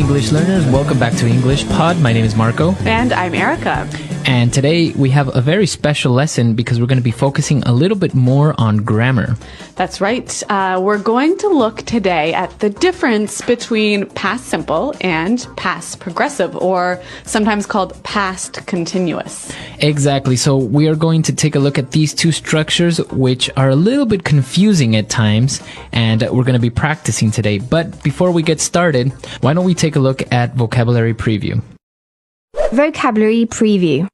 English learners. Welcome back to English Pod. My name is Marco. And I'm Erica. And today we have a very special lesson because we're going to be focusing a little bit more on grammar. That's right. We're going to look today at the difference between past simple and past progressive, or sometimes called past continuous. Exactly. So we are going to take a look at these two structures, which are a little bit confusing at times, and we're going to be practicing today. But before we get started, why don't we take a look at vocabulary preview? Vocabulary preview.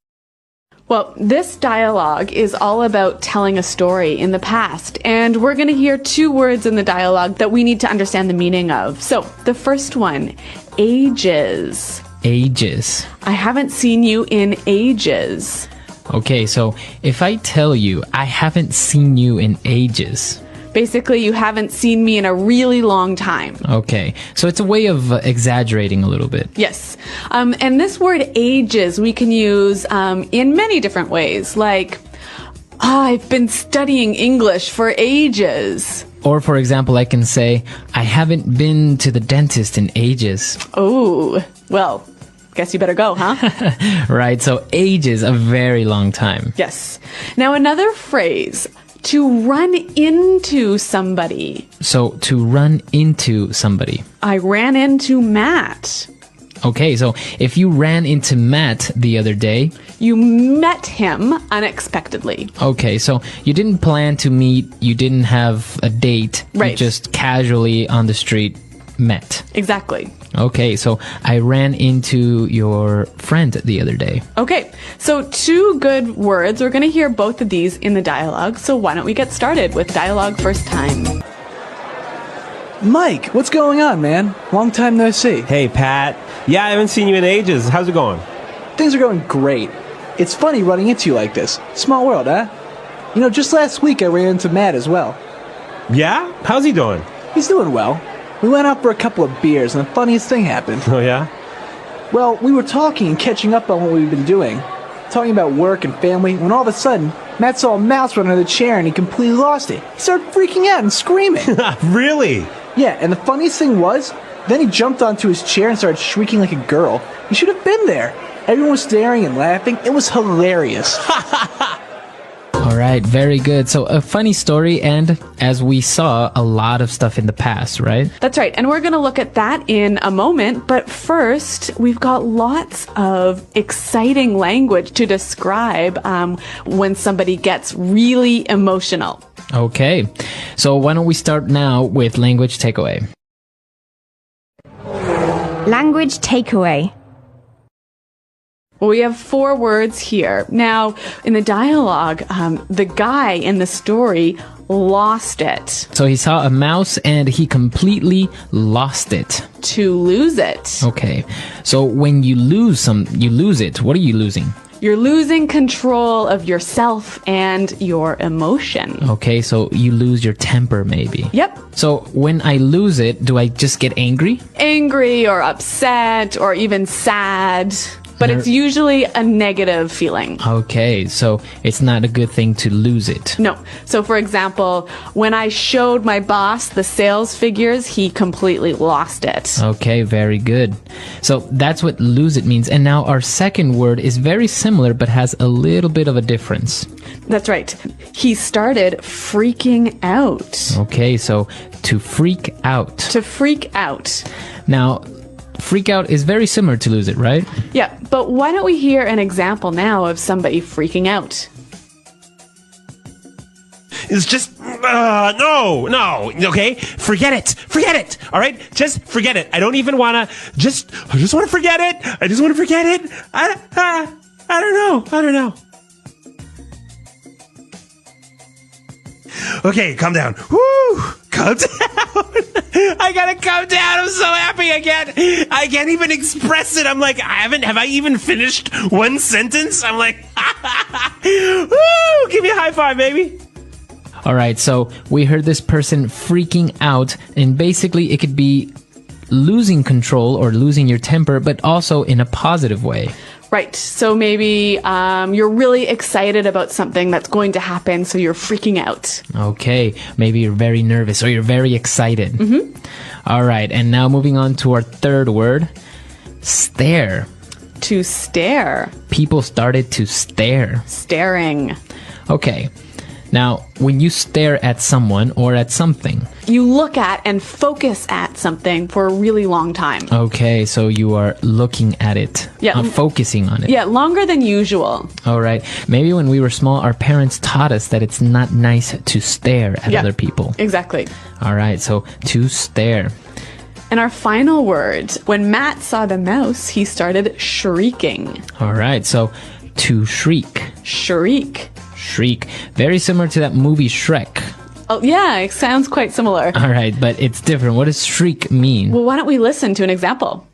Well, this dialogue is all about telling a story in the past, and we're going to hear two words in the dialogue that we need to understand the meaning of. So, the first one, ages. Ages. I haven't seen you in ages. Okay, so if I tell you I haven't seen you in ages. Basically, you haven't seen me in a really long time. Okay, so it's a way of exaggerating a little bit. Yes. And this word ages we can use in many different ways, like, I've been studying English for ages. Or, for example, I can say, I haven't been to the dentist in ages. Oh, well, guess you better go, huh? Right, so ages, a very long time. Yes. Now, another phrase, to run into somebody. So, to run into somebody. I ran into Matt. Okay, so if you ran into Matt the other day. You met him unexpectedly. Okay, so you didn't plan to meet, you didn't have a date. Right. You just casually on the street met. Exactly. Okay, so I ran into your friend the other day. Okay, so two good words. We're going to hear both of these in the dialogue. So why don't we get started with dialogue first time? Mike, what's going on, man? Long time no see. Hey, Pat. Yeah, I haven't seen you in ages. How's it going? Things are going great. It's funny running into you like this. Small world, huh? You know, just last week I ran into Matt as well. Yeah? How's he doing? He's doing well. We went out for a couple of beers and the funniest thing happened. Oh, yeah? Well, we were talking and catching up on what we've been doing. Talking about work and family, when all of a sudden, Matt saw a mouse run under the chair and he completely lost it. He started freaking out and screaming. Really? Yeah, and the funniest thing was, then he jumped onto his chair and started shrieking like a girl. You should have been there. Everyone was staring and laughing. It was hilarious. All right, very good. So a funny story, and as we saw, a lot of stuff in the past, right? That's right. And we're going to look at that in a moment. But first, we've got lots of exciting language to describe when somebody gets really emotional. Okay, so why don't we start now with language takeaway? Language takeaway. Well, we have four words here. Now, in the dialogue, the guy in the story lost it. So he saw a mouse and he completely lost it. To lose it. Okay, so when you lose it. What are you losing? You're losing control of yourself and your emotion. Okay, so you lose your temper maybe. Yep. So when I lose it, do I just get angry? Angry or upset or even sad. But it's usually a negative feeling. Okay, so it's not a good thing to lose it. No. So, for example, when I showed my boss the sales figures, he completely lost it. Okay, very good. So that's what lose it means. And now our second word is very similar but has a little bit of a difference. That's right. He started freaking out. Okay, so to freak out. To freak out. Now, freak out is very similar to lose it, right? Yeah, but why don't we hear an example now of somebody freaking out? It's just, no, okay? Forget it, all right? Just forget it. I don't even want to, I just want to forget it. I just want to forget it. I don't know. Okay, calm down. Woo! Calm down. I gotta calm down. I'm so happy. I can't even express it. I'm like, have I even finished one sentence? I'm like, woo! Give me a high five, baby. All right, so we heard this person freaking out, and basically it could be losing control or losing your temper, but also in a positive way. Right. So maybe you're really excited about something that's going to happen, so you're freaking out. Okay, maybe you're very nervous or you're very excited. All right, and now moving on to our third word, stare. To stare. People started to stare. Staring. Okay, now when you stare at someone or at something. You look at and focus at something for a really long time. Okay, so you are looking at it, Yeah. focusing on it. Yeah, longer than usual. All right, maybe when we were small, our parents taught us that it's not nice to stare at Yeah. other people. Exactly. All right, so to stare. And our final word, when Matt saw the mouse, he started shrieking. All right, so to shriek. Shriek. Shriek. Very similar to that movie Shrek. Oh, yeah, it sounds quite similar. All right, but it's different. What does shriek mean? Well, why don't we listen to an example?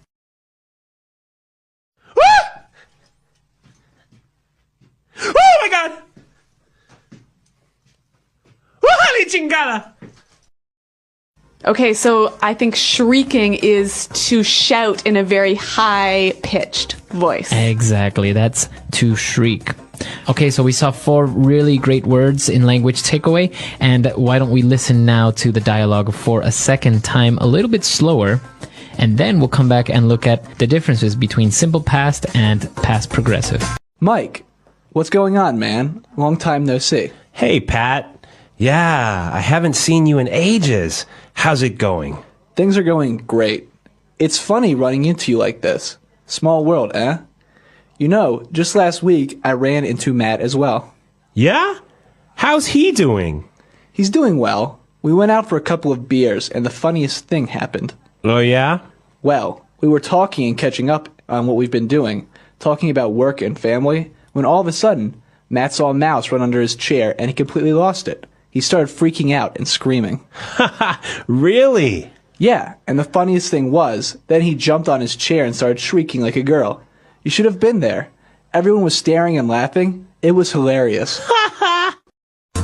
Oh my god! ¡Órale, chingada! Okay, so I think shrieking is to shout in a very high-pitched voice. Exactly, that's to shriek. Okay, so we saw 4 really great words in language takeaway, and why don't we listen now to the dialogue for a second time, a little bit slower, and then we'll come back and look at the differences between simple past and past progressive. Mike, what's going on, man? Long time no see. Hey, Pat. Yeah, I haven't seen you in ages. How's it going? Things are going great. It's funny running into you like this. Small world, eh? You know, just last week I ran into Matt as well. Yeah? How's he doing? He's doing well. We went out for a couple of beers and the funniest thing happened. Oh, yeah? Well, we were talking and catching up on what we've been doing, talking about work and family, when all of a sudden, Matt saw a mouse run under his chair and he completely lost it. He started freaking out and screaming. Really? Yeah, and the funniest thing was, then he jumped on his chair and started shrieking like a girl. You should have been there. Everyone was staring and laughing. It was hilarious.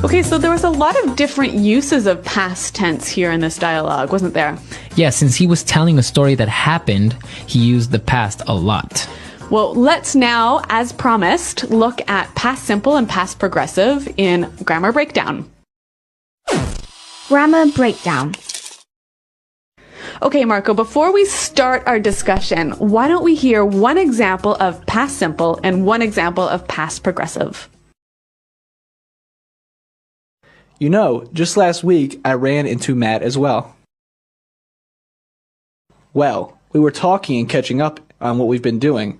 Okay, so there was a lot of different uses of past tense here in this dialogue, wasn't there? Yeah, since he was telling a story that happened, he used the past a lot. Well, let's now, as promised, look at past simple and past progressive in Grammar Breakdown. Grammar breakdown. Okay, Marco, before we start our discussion, why don't we hear one example of past simple and one example of past progressive? You know, just last week I ran into Matt as well. Well, we were talking and catching up on what we've been doing.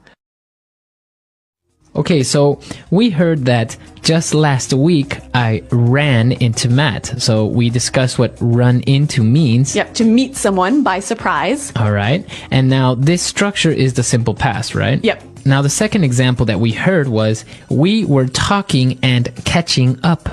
Okay, so we heard that just last week I ran into Matt. So we discussed what run into means. Yep, to meet someone by surprise. All right. And now this structure is the simple past, right? Yep. Now the second example that we heard was we were talking and catching up.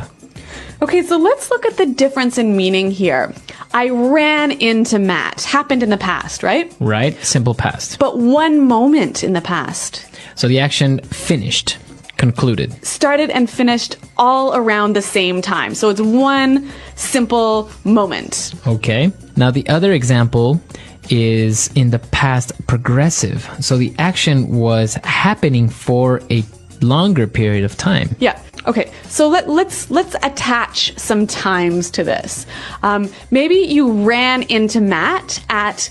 Okay, so let's look at the difference in meaning here. I ran into Matt. Happened in the past, right? Right? Simple past. But one moment in the past. So the action finished, concluded. Started and finished all around the same time. So it's one simple moment. Okay. Now the other example is in the past progressive. So the action was happening for a longer period of time. Yeah. Okay. So let's attach some times to this. Maybe you ran into Matt at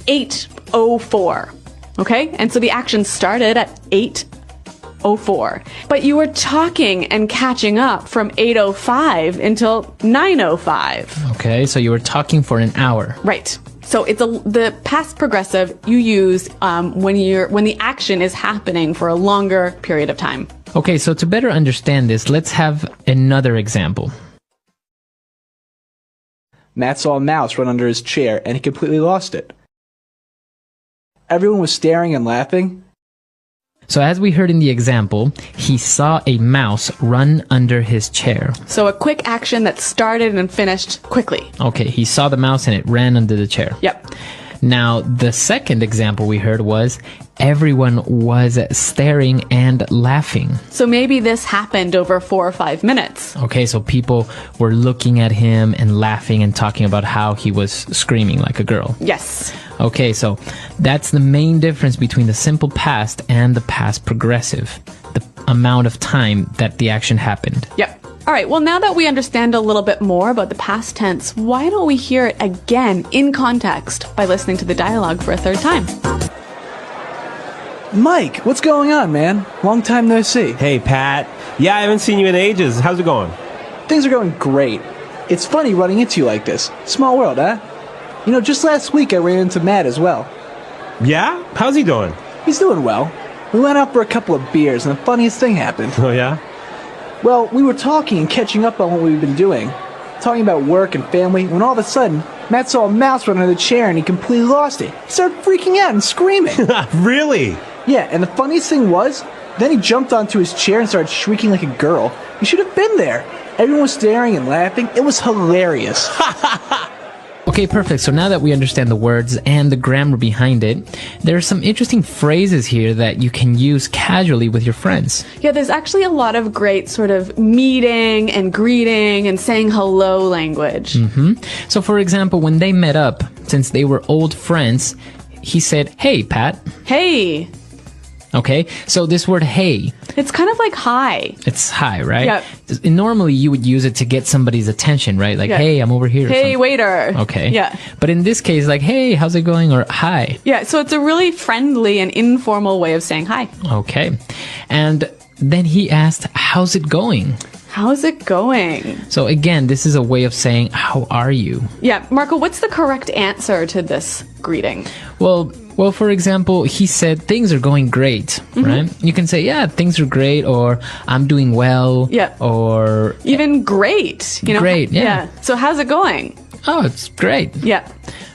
8:04. Okay? And so the action started at 8:04. But you were talking and catching up from 8:05 until 9:05. Okay, so you were talking for an hour. Right. So it's the past progressive you use when the action is happening for a longer period of time. Okay, so to better understand this, let's have another example. Matt saw a mouse run under his chair and he completely lost it. Everyone was staring and laughing. So as we heard in the example, he saw a mouse run under his chair. So a quick action that started and finished quickly. Okay, he saw the mouse and it ran under the chair. Yep. Now, the second example we heard was everyone was staring and laughing. So maybe this happened over 4 or 5 minutes. Okay, so people were looking at him and laughing and talking about how he was screaming like a girl. Yes. Okay, so that's the main difference between the simple past and the past progressive. The amount of time that the action happened. Yep. All right, well, now that we understand a little bit more about the past tense, why don't we hear it again in context by listening to the dialogue for a third time? Mike, what's going on, man? Long time no see. Hey, Pat. Yeah, I haven't seen you in ages. How's it going? Things are going great. It's funny running into you like this. Small world, huh? You know, just last week I ran into Matt as well. Yeah? How's he doing? He's doing well. We went out for a couple of beers, and the funniest thing happened. Oh, yeah? Well, we were talking and catching up on what we've been doing, talking about work and family, when all of a sudden, Matt saw a mouse run under the chair and he completely lost it. He started freaking out and screaming. Really? Yeah, and the funniest thing was, then he jumped onto his chair and started shrieking like a girl. You should have been there. Everyone was staring and laughing. It was hilarious. Okay, perfect. So now that we understand the words and the grammar behind it, there are some interesting phrases here that you can use casually with your friends. Yeah, there's actually a lot of great sort of meeting and greeting and saying hello language. So for example, when they met up, since they were old friends, he said, "Hey, Pat." Hey. Okay, so this word "hey," It's kind of like hi. it's hi, right? Yep. And normally you would use it to get somebody's attention, right? Like, Yeah. "Hey, I'm over here." or Hey, something. waiter. Okay. Yeah. But in this case, like, "Hey, how's it going?" or "Hi." Yeah, so it's a really friendly and informal way of saying hi. Okay. And then he asked, "How's it going?" How's it going? So again, this is a way of saying, "How are you?" Yeah, Marco, what's the correct answer to this greeting? Well, for example, he said things are going great, right? You can say, "Yeah, things are great," or "I'm doing well," Yeah. or Even great, you know? Great, yeah. So how's it going? "Oh, it's great," Yeah.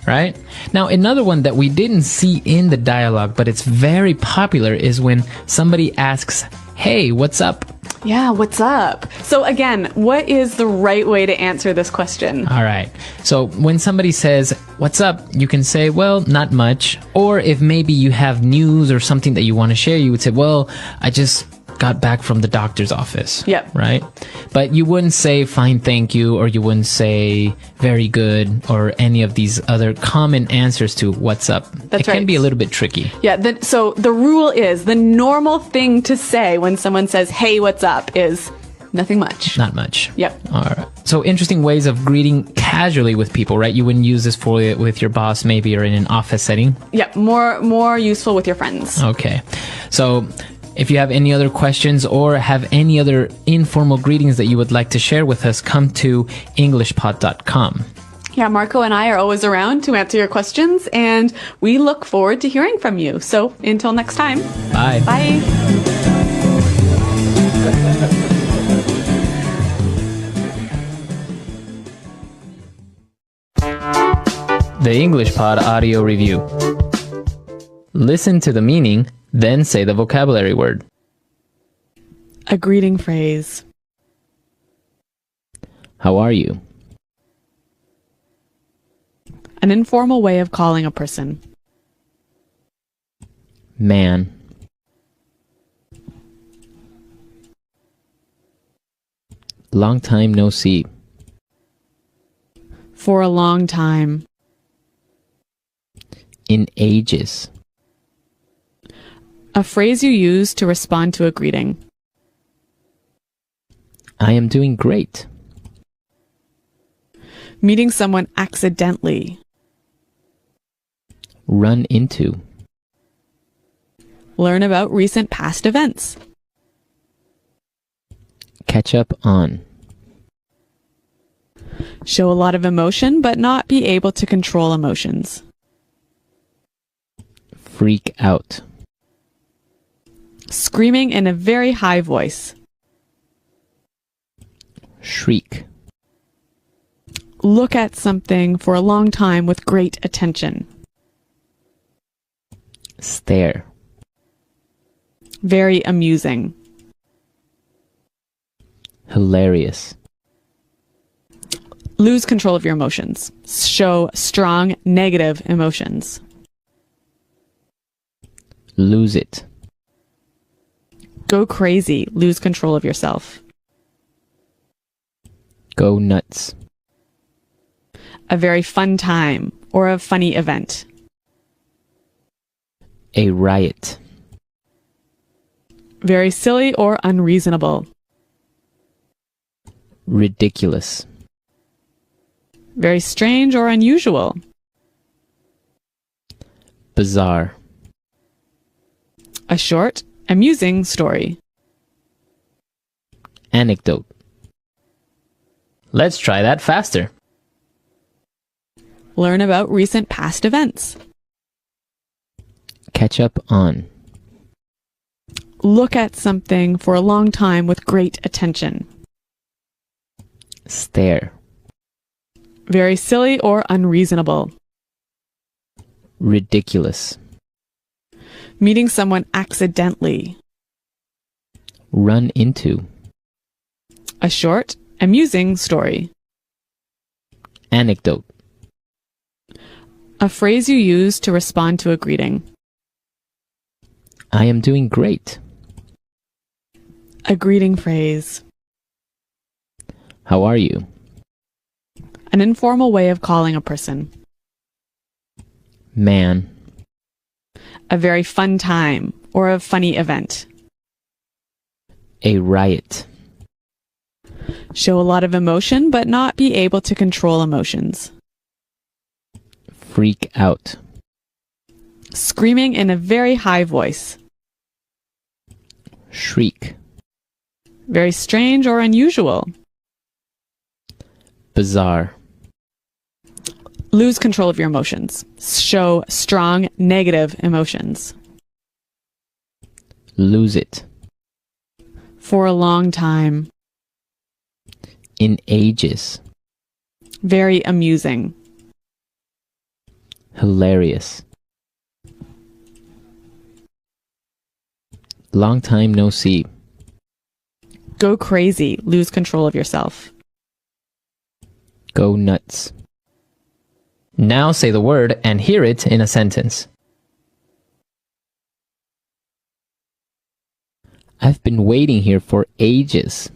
right? Now, another one that we didn't see in the dialogue, but it's very popular, is when somebody asks, "Hey, what's up?" Yeah, what's up? So again, what is the right way to answer this question? All right. So when somebody says, "What's up?" you can say, "Well, not much." Or if maybe you have news or something that you want to share, you would say, "Well, I just got back from the doctor's office." Yep. Right? But you wouldn't say "fine, thank you," or you wouldn't say "very good," or any of these other common answers to "what's up." That's it can right. be a little bit tricky. Yeah, so the rule is the normal thing to say when someone says, "Hey, what's up?" is nothing much. Not much. Yep. All right. So interesting ways of greeting casually with people, right? You wouldn't use this for with your boss maybe, or in an office setting. Yeah, more useful with your friends. Okay. So if you have any other questions or have any other informal greetings that you would like to share with us, come to EnglishPod.com. Yeah, Marco and I are always around to answer your questions, and we look forward to hearing from you. So until next time, Bye. bye. The English Pod Audio Review. Listen to the meaning, then say the vocabulary word. A greeting phrase. How are you? An informal way of calling a person. Man. Long time no see. For a long time. In ages. A phrase you use to respond to a greeting. I am doing great. Meeting someone accidentally. Run into. Learn about recent past events. Catch up on. Show a lot of emotion but not be able to control emotions. Freak out. Screaming in a very high voice. Shriek. Look at something for a long time with great attention. Stare. Very amusing. Hilarious. Lose control of your emotions. Show strong negative emotions. Lose it. Go crazy. Lose control of yourself. Go nuts. A very fun time or a funny event. A riot. Very silly or unreasonable. Ridiculous. Very strange or unusual. Bizarre. A short, amusing story. Anecdote. Let's try that faster. Learn about recent past events. Catch up on. Look at something for a long time with great attention. Stare. Very silly or unreasonable. Ridiculous. Meeting someone accidentally. Run into. A short, amusing story. Anecdote. A phrase you use to respond to a greeting. I am doing great. A greeting phrase. How are you? An informal way of calling a person. Man. A very fun time or a funny event. A riot. Show a lot of emotion but not be able to control emotions. Freak out. Screaming in a very high voice. Shriek. Very strange or unusual. Bizarre. Lose control of your emotions. Show strong negative emotions. Lose it. For a long time. In ages. Very amusing. Hilarious. Long time no see. Go crazy. Lose control of yourself. Go nuts. Now say the word and hear it in a sentence. I've been waiting here for ages.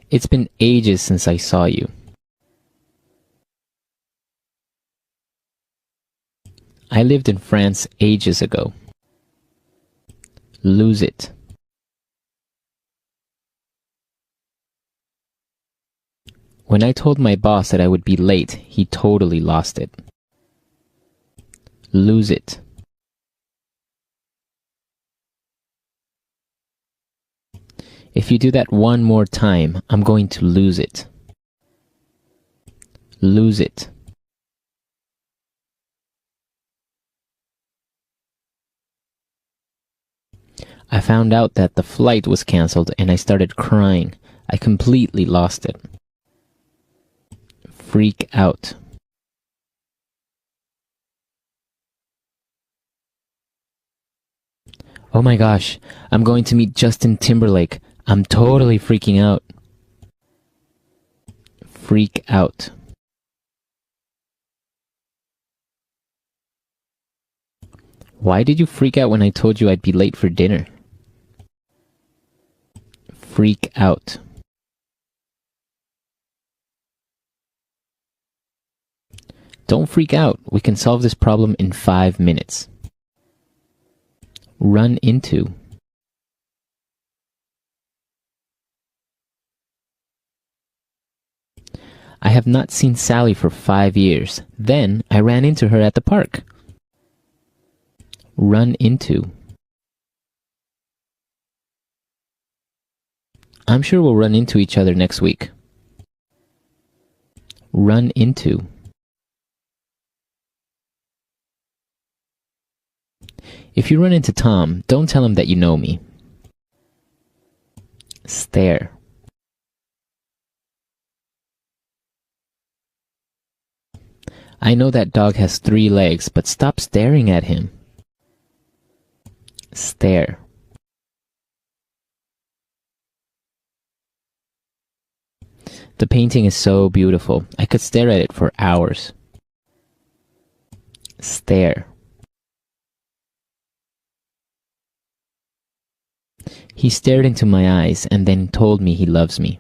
It's been ages since I saw you. I lived in France ages ago. Lose it. When I told my boss that I would be late, he totally lost it. Lose it. If you do that one more time, I'm going to lose it. Lose it. I found out that the flight was canceled and I started crying. I completely lost it. Freak out. Oh my gosh, I'm going to meet Justin Timberlake. I'm totally freaking out. Freak out. Why did you freak out when I told you I'd be late for dinner? Freak out. Don't freak out. We can solve this problem in 5 minutes. Run into. I have not seen Sally for 5 years. Then I ran into her at the park. Run into. I'm sure we'll run into each other next week. Run into. If you run into Tom, don't tell him that you know me. Stare. I know that dog has 3 legs, but stop staring at him. Stare. The painting is so beautiful. I could stare at it for hours. Stare. He stared into my eyes and then told me he loves me.